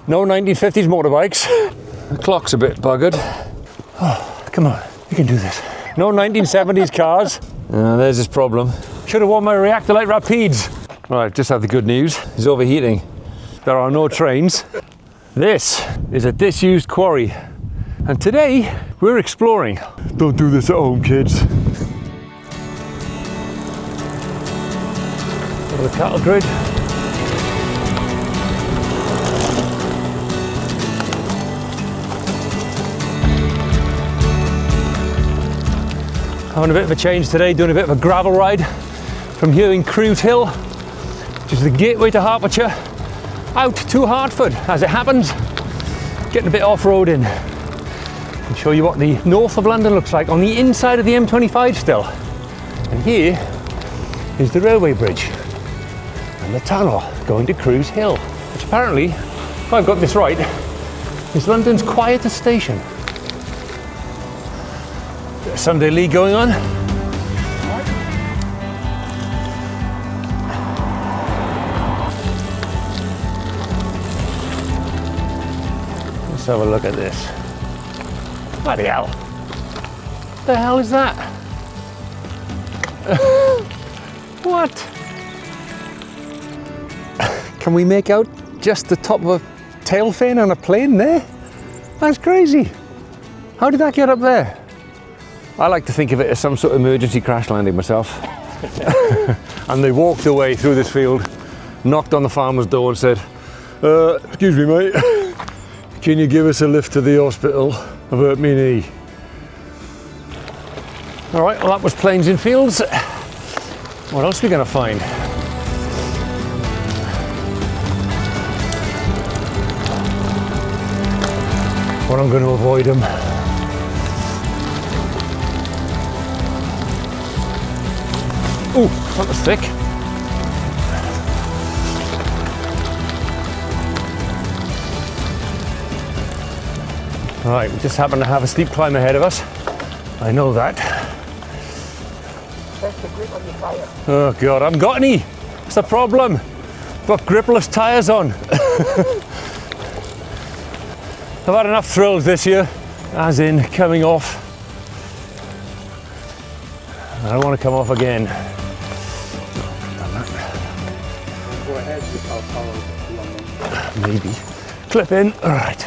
No 1950s motorbikes. The clock's a bit buggered. Oh, come on, you can do this. No 1970s cars. There's this problem. Should have worn my reactor light rapides. Right, just have the good news. It's overheating. There are no trains. This is a disused quarry. And today, we're exploring. Don't do this at home, kids. Go to the cattle grid. Having a bit of a change today, doing a bit of a gravel ride from here in Cruise Hill, which is the gateway to Hertfordshire, out to Hertford, as it happens. Getting a bit off-roading. And show you what the north of London looks like on the inside of the M25 still. And here is the railway bridge and the tunnel going to Cruise Hill, which apparently, if I've got this right, is London's quietest station. Bit of Sunday League going on. Let's have a look at this. Bloody hell. What the hell is that? What? Can we make out just the top of a tail fin on a plane there? That's crazy. How did that get up there? I like to think of it as some sort of emergency crash landing myself. And they walked away through this field, knocked on the farmer's door and said, excuse me mate, can you give us a lift to the hospital? I've hurt me knee. All right, well that was plains and fields. What else are we gonna find? Well, I'm going to avoid them. Ooh, that was thick. Right, we just happen to have a steep climb ahead of us. I know that. Press the grip on the tyre. Oh God, I haven't got any. What's the problem? I've got gripless tyres on. I've had enough thrills this year, as in coming off. I don't want to come off again. Go ahead, I'll follow along. Maybe. Clip in, all right.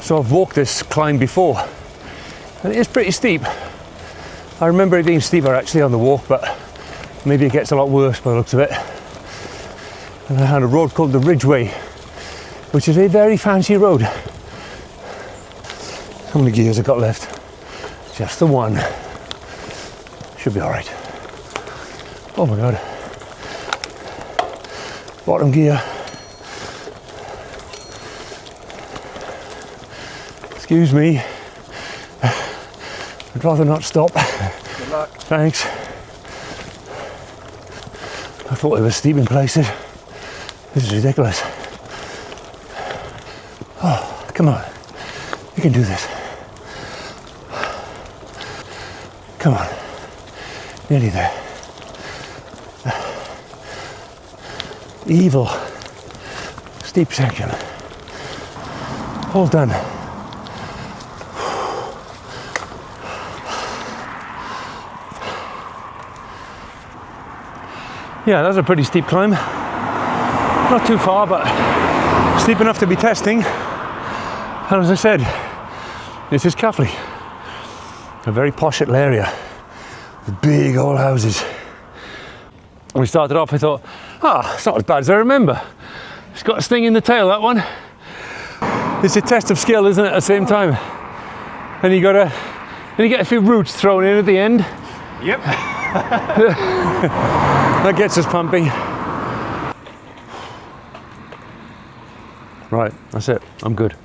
So I've walked this climb before, and it is pretty steep. I remember it being steeper actually on the walk, but maybe it gets a lot worse by the looks of it. And I had a road called the Ridgeway, which is a very fancy road. How many gears I got left? Just the one. Should be all right. Oh my God. Bottom gear. Excuse me. I'd rather not stop. Good luck. Thanks. I thought it was steep in places. This is ridiculous. Oh, come on. You can do this. Come on. Nearly there. Evil. Steep section. All done. Yeah, that's a pretty steep climb. Not too far, but steep enough to be testing. And as I said, this is Cuffley, a very posh little area with big old houses. When we started off, I thought, it's not as bad as I remember. It's got a sting in the tail, that one. It's a test of skill, isn't it, at the same time? And you get a few roots thrown in at the end. Yep. That gets us pumping. Right, that's it. I'm good.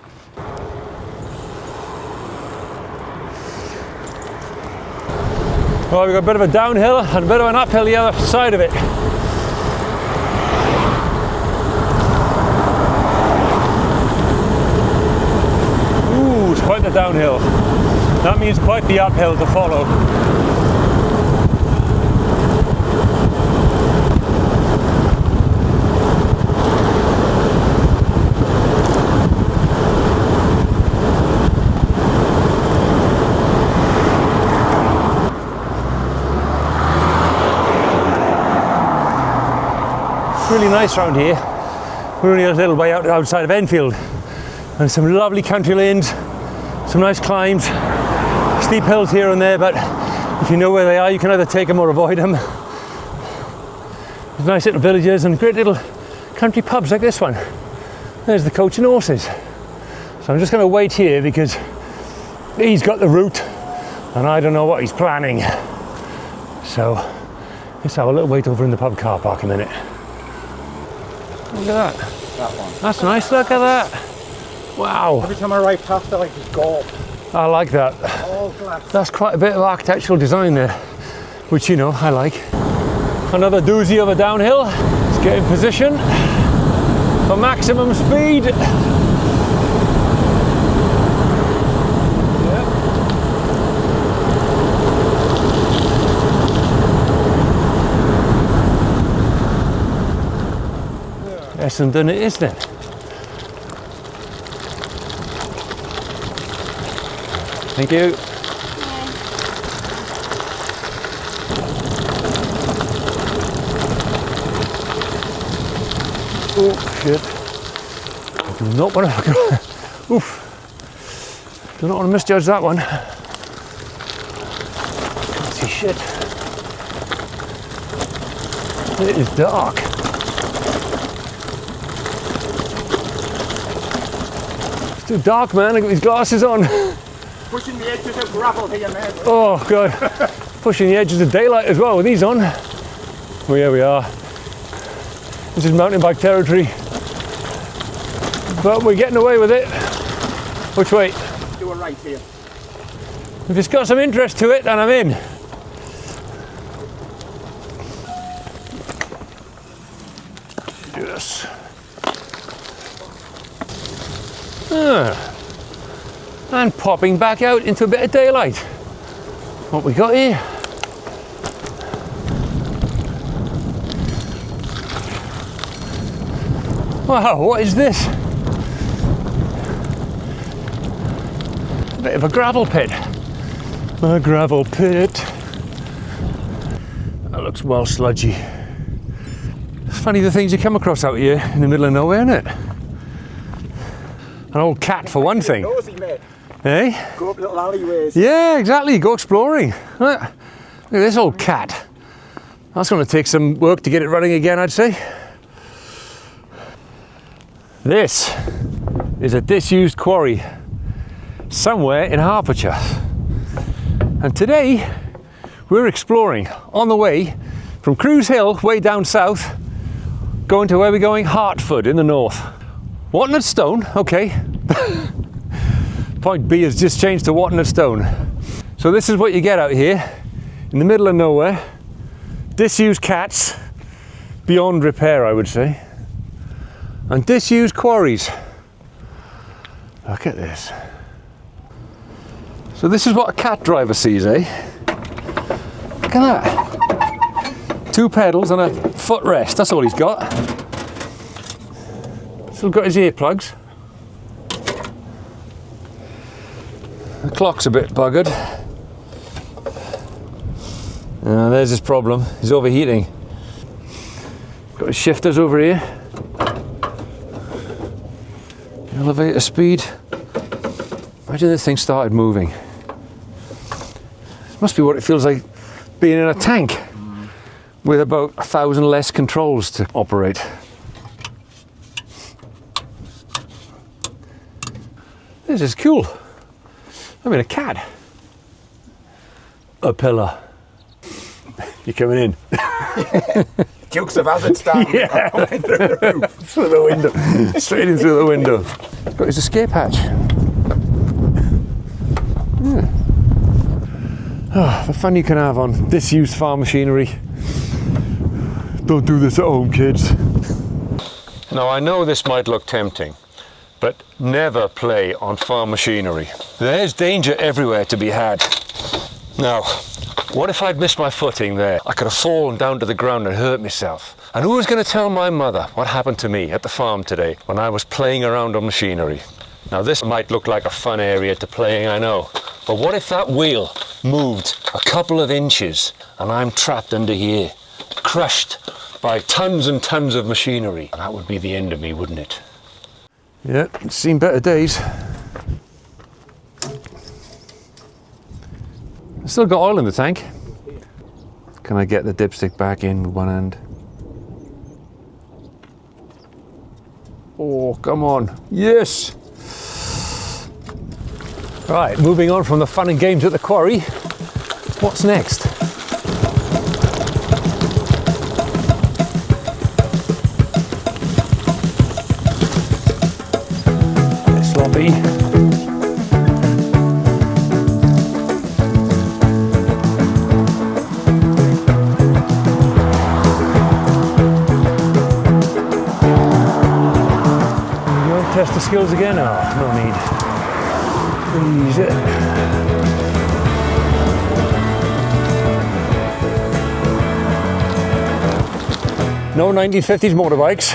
Well, we've got a bit of a downhill and a bit of an uphill the other side of it. Ooh, it's quite the downhill. That means quite the uphill to follow. nice round here. We're only a little way outside of Enfield, and some lovely country lanes, some nice climbs, steep hills here and there, but if you know where they are, you can either take them or avoid them. There's nice little villages and great little country pubs like this one. There's the Coach and Horses. So I'm just going to wait here because he's got the route and I don't know what he's planning. So let's have a little wait over in the pub car park a minute. Look at that. That one. That's nice, look at that. Wow. Every time I ride past it, like it's gold. I like that. All glass. That's quite a bit of architectural design there, which you know, I like. Another doozy of a downhill. Let's get in position for maximum speed. Essendon it is then. Thank you. Oh shit. I do not want to oof. Do not want to misjudge that one. Can't see shit. It is dark. Too dark, man. I got these glasses on. Pushing the edges of gravel here, man. Oh god. Pushing the edges of daylight as well with these on. Well, here we are. This is mountain bike territory. But we're getting away with it. Which way? Do a right here. If it's got some interest to it, then I'm in. Yes. And popping back out into a bit of daylight. What we got here? Wow, what is this? A bit of a gravel pit. A gravel pit. That looks well sludgy. It's funny the things you come across out here in the middle of nowhere, isn't it? An old cat for one thing. Nosy, mate. Eh? Go up little alleyways. Yeah, exactly. Go exploring. Look at this old cat. That's going to take some work to get it running again, I'd say. This is a disused quarry somewhere in Hertfordshire. And today we're exploring on the way from Cruise Hill, way down south, going to where we're going, Hertford in the north. Watton at Stone, okay. Point B has just changed to Watton at Stone. So this is what you get out here, in the middle of nowhere. Disused cats, beyond repair I would say. And disused quarries. Look at this. So this is what a cat driver sees, eh? Look at that. 2 pedals and a footrest, that's all he's got. Still got his earplugs. The clock's a bit buggered. There's his problem, he's overheating. Got his shifters over here. Elevator speed. Imagine this thing started moving. This must be what it feels like being in a tank with about 1,000 less controls to operate. This is cool. I mean, a cat. A pillar. You're coming in. Dukes of Hazzard starting. Yeah. Through the window. Straight in through the window. He's got his escape hatch. Yeah. Oh, the fun you can have on disused farm machinery. Don't do this at home, kids. Now, I know this might look tempting, but never play on farm machinery. There's danger everywhere to be had. Now, what if I'd missed my footing there? I could have fallen down to the ground and hurt myself. And who was going to tell my mother what happened to me at the farm today when I was playing around on machinery? Now, this might look like a fun area to play in, I know. But what if that wheel moved a couple of inches and I'm trapped under here, crushed by tons and tons of machinery. That would be the end of me, wouldn't it? Yeah, it's seen better days. I've still got oil in the tank. Can I get the dipstick back in with one hand? Oh, come on. Yes! Right, moving on from the fun and games at the quarry. What's next? Bit sloppy. Test the skills again? Oh, no need. Ease it. No 1950s motorbikes,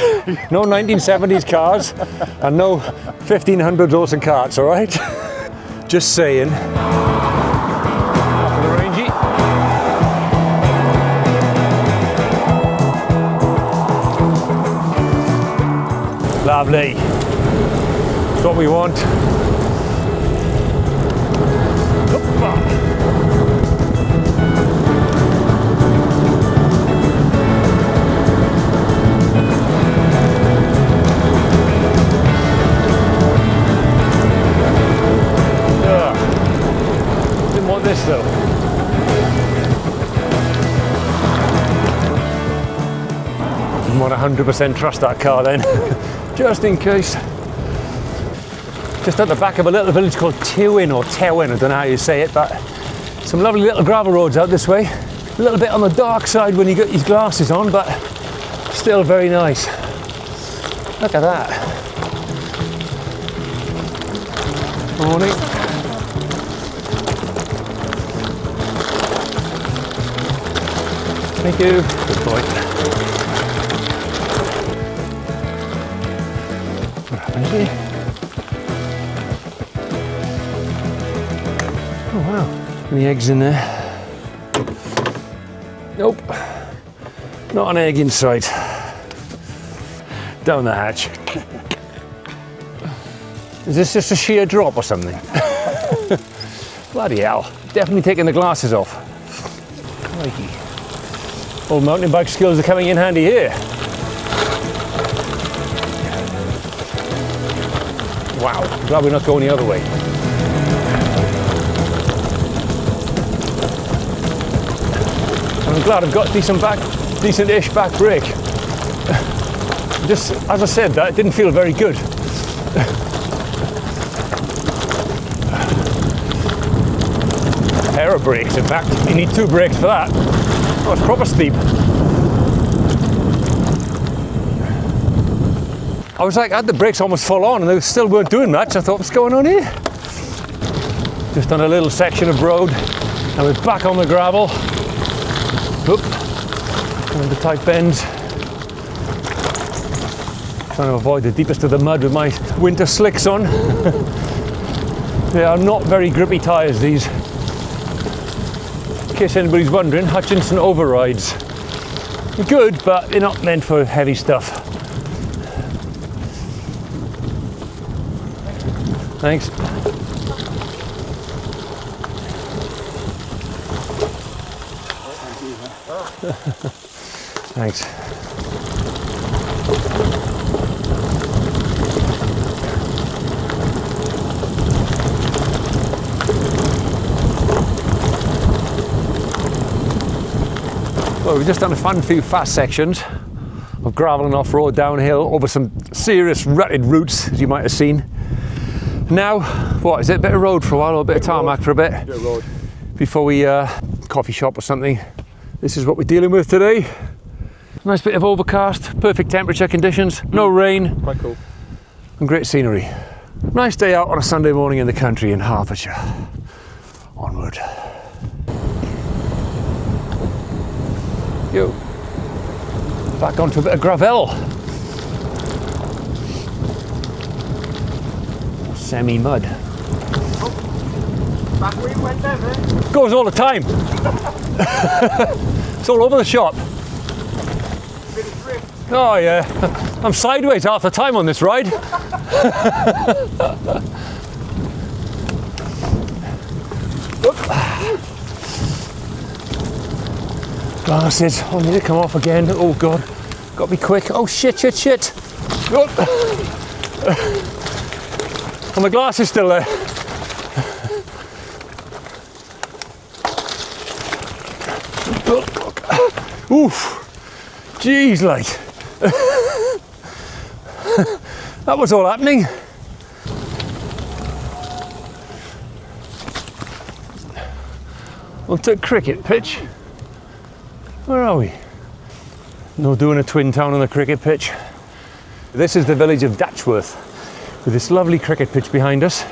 no 1970s cars, and no 1500s horse and carts, all right? Just saying. Off of the rangy. Lovely. That's what we want. Didn't want this though. Didn't want 100% trust that car then, just in case. Just at the back of a little village called Tewin, or Tewin, I don't know how you say it, but some lovely little gravel roads out this way. A little bit on the dark side when you got your glasses on, but still very nice. Look at that. Morning. Thank you. Good point. What happened here? Oh wow, any eggs in there? Nope, not an egg inside. Down the hatch. Is this just a sheer drop or something? Bloody hell, definitely taking the glasses off. Crikey. Old mountain bike skills are coming in handy here. Wow, glad we're not going the other way. I'm glad I've got decent-ish back brake. Just as I said that, it didn't feel very good. Pair of brakes, in fact. You need 2 brakes for that. Oh, it's proper steep. I was like, I had the brakes almost full on and they still weren't doing much. I thought, what's going on here? Just on a little section of road and we're back on the gravel. Oop. And the tight bends. Trying to avoid the deepest of the mud with my winter slicks on. They are not very grippy tyres, these. In case anybody's wondering, Hutchinson overrides. Good, but they're not meant for heavy stuff. Thanks. Thanks. Well, we've just done a fun few fast sections of gravel and off-road downhill over some serious rutted routes, as you might have seen. Now, what, is it a bit of road for a while or a bit of tarmac for a bit? Bit of road. Before we, coffee shop or something. This is what we're dealing with today. Nice bit of overcast, perfect temperature conditions, no rain. Quite cool. And great scenery. Nice day out on a Sunday morning in the country in Hertfordshire. Onward. Yo. Back onto a bit of gravel. Semi-mud. Oh, back where you went there, man. Goes all the time. It's all over the shop. Bit Oh yeah, I'm sideways half the time on this ride. Glasses, I need to come off again. Oh God, got to be quick. Oh shit. Oh. And my glass is still there. Oof, jeez, like. That was all happening. On to cricket pitch. Where are we? No, doing a twin town on the cricket pitch. This is the village of Datchworth, with this lovely cricket pitch behind us.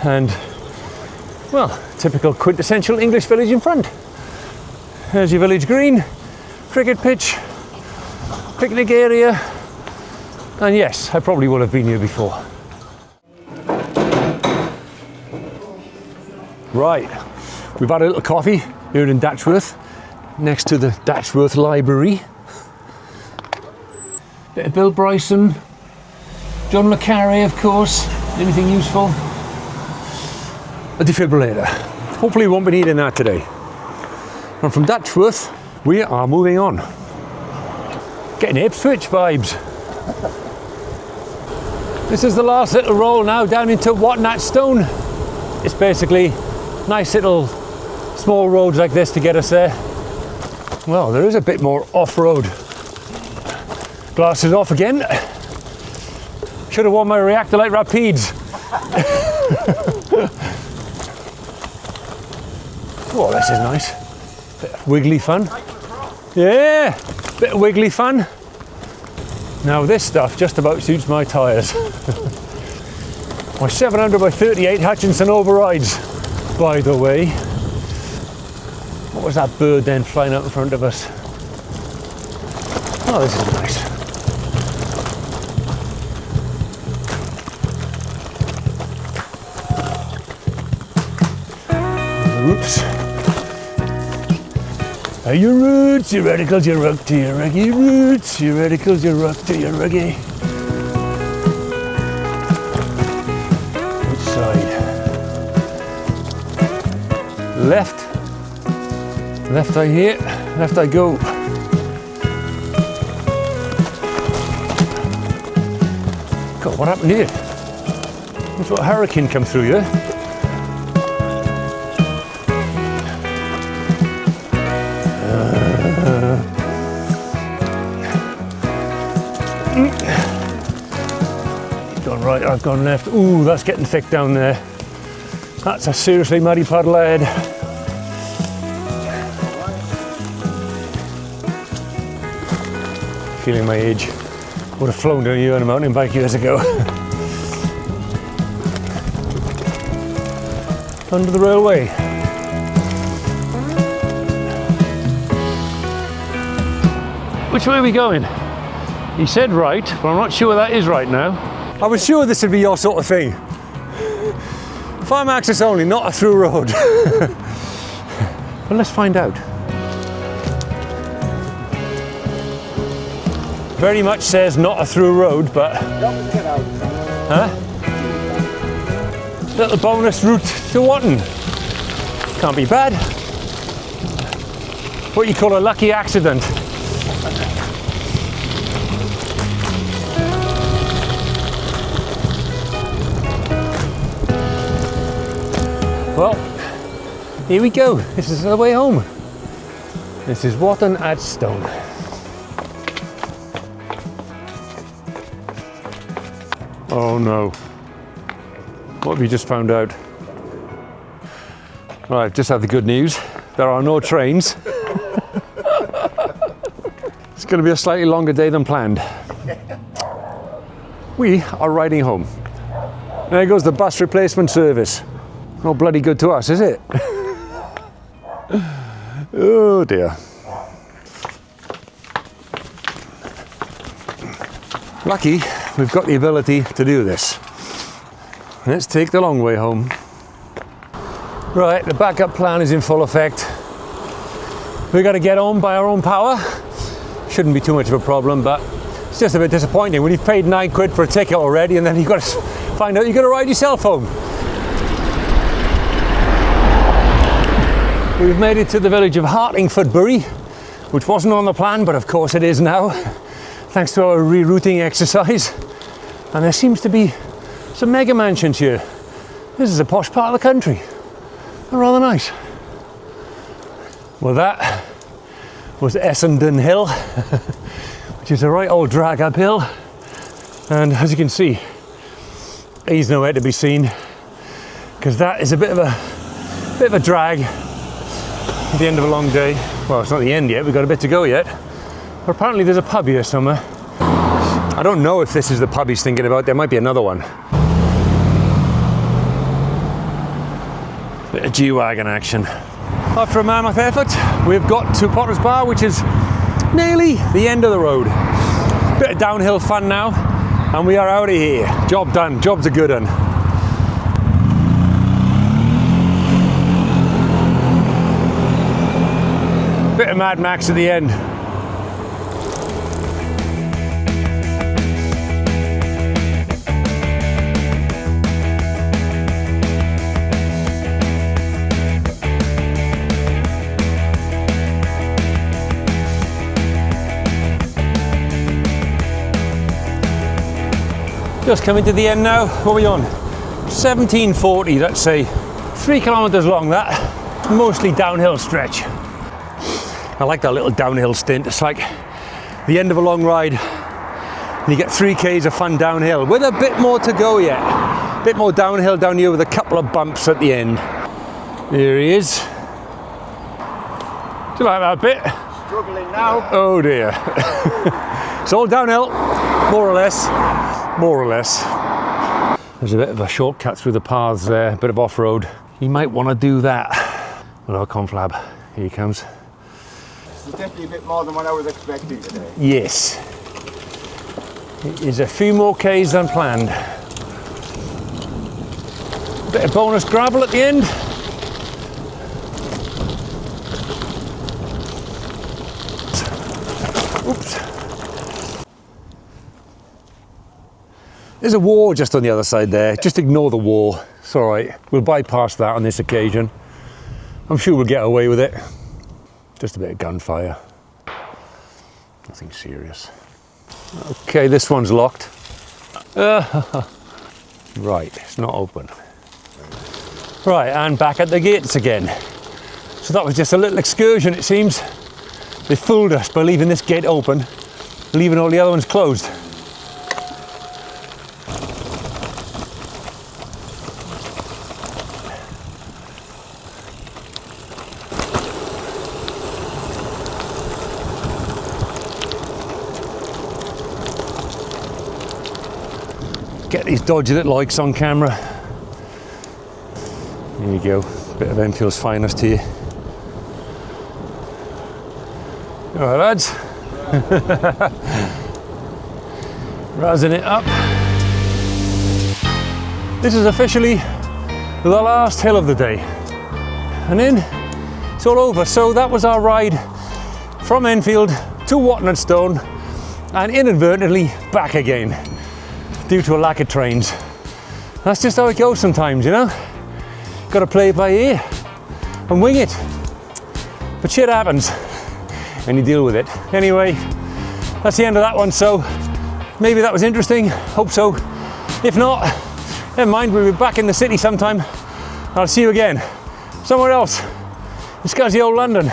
And, well, typical quintessential English village in front. There's your village green, cricket pitch, picnic area, and yes, I probably will have been here before. Right, we've had a little coffee here in Datchworth, next to the Datchworth Library. Bit of Bill Bryson, John le Carré, of course. Anything useful? A defibrillator. Hopefully we won't be needing that today. And from Datchworth, we are moving on. Getting Ipswich vibes. This is the last little roll now down into Weirdness Stone. It's basically nice little small roads like this to get us there. Well, there is a bit more off-road. Glasses off again. Should have worn my reactor light rapides. Oh, this is nice. Bit of wiggly fun. Yeah, bit of wiggly fun. Now this stuff just about suits my tyres. My 700 by 38 Hutchinson overrides, by the way. What was that bird then flying out in front of us? Oh, this is nice. Roots. Are your roots, your radicals, your rock to your reggae roots, your radicals, your rock to your reggae. Which side? Left. Left I hear, left I go. God, what happened here? Looks like a hurricane come through here. You've gone right, I've gone left. Ooh, that's getting thick down there. That's a seriously muddy puddle ahead. Feeling my age. Would have flown down here on a mountain bike years ago. Under the railway. Which way are we going? He said right, but I'm not sure that is right now. I was sure this would be your sort of thing. Farm access only, not a through road. But let's find out. Very much says not a through road, but... Huh? Little bonus route to Watton. Can't be bad. What you call a lucky accident. Well, here we go. This is the way home. This is Watton at Stone. Oh no. What have you just found out? Right, just have the good news. There are no trains. It's going to be a slightly longer day than planned. We are riding home. There goes the bus replacement service. Not bloody good to us, is it? Oh dear. Lucky we've got the ability to do this. Let's take the long way home. Right, the backup plan is in full effect. We've got to get home by our own power. Shouldn't be too much of a problem, but it's just a bit disappointing when you've paid £9 for a ticket already and then you've got to find out you've got to ride yourself home. We've made it to the village of Hertfordshire, which wasn't on the plan, but of course it is now, thanks to our rerouting exercise. And there seems to be some mega mansions here. This is a posh part of the country. They're rather nice. Well, that was Essendon Hill, which is a right old drag uphill. And as you can see, he's nowhere to be seen, because that is a bit of a drag at the end of a long day. Well, it's not the end yet, we've got a bit to go yet. But apparently there's a pub here somewhere. I don't know if this is the pub he's thinking about, there might be another one. Bit of G-Wagon action. After a mammoth effort, we've got to Potty Bar, which is nearly the end of the road. Bit of downhill fun now, and we are out of here. Job done, job's a good one. Bit of Mad Max at the end. Just coming to the end now. What are we on? 1740, let's say. 3 kilometers long, that. Mostly downhill stretch. I like that little downhill stint. It's like the end of a long ride. And you get 3 Ks of fun downhill with a bit more to go yet. A bit more downhill down here with a couple of bumps at the end. There he is. Do you like that bit? Struggling now. Oh dear. It's all downhill, more or less. More or less. There's a bit of a shortcut through the paths there, a bit of off-road. You might want to do that. With our conflab. Here he comes. It's definitely a bit more than what I was expecting today. Yes. It is a few more Ks than planned. Bit of bonus gravel at the end. Oops. There's a wall just on the other side there. Just ignore the wall. It's all right. We'll bypass that on this occasion. I'm sure we'll get away with it. Just a bit of gunfire. Nothing serious. Okay, this one's locked. Right, it's not open. Right, and back at the gates again. So that was just a little excursion, it seems. They fooled us by leaving this gate open, leaving all the other ones closed. Get these dodgy little likes on camera. There you go, bit of Enfield's finest here. All right, lads. Razzing it up. This is officially the last hill of the day. And then it's all over. So that was our ride from Enfield to Watton and Stone and inadvertently back again, due to a lack of trains. That's just how it goes sometimes, you know? Got to play it by ear and wing it. But shit happens and you deal with it. Anyway, that's the end of that one. So maybe that was interesting. Hope so. If not, never mind. We'll be back in the city sometime. I'll see you again somewhere else in ScuzzyLondon.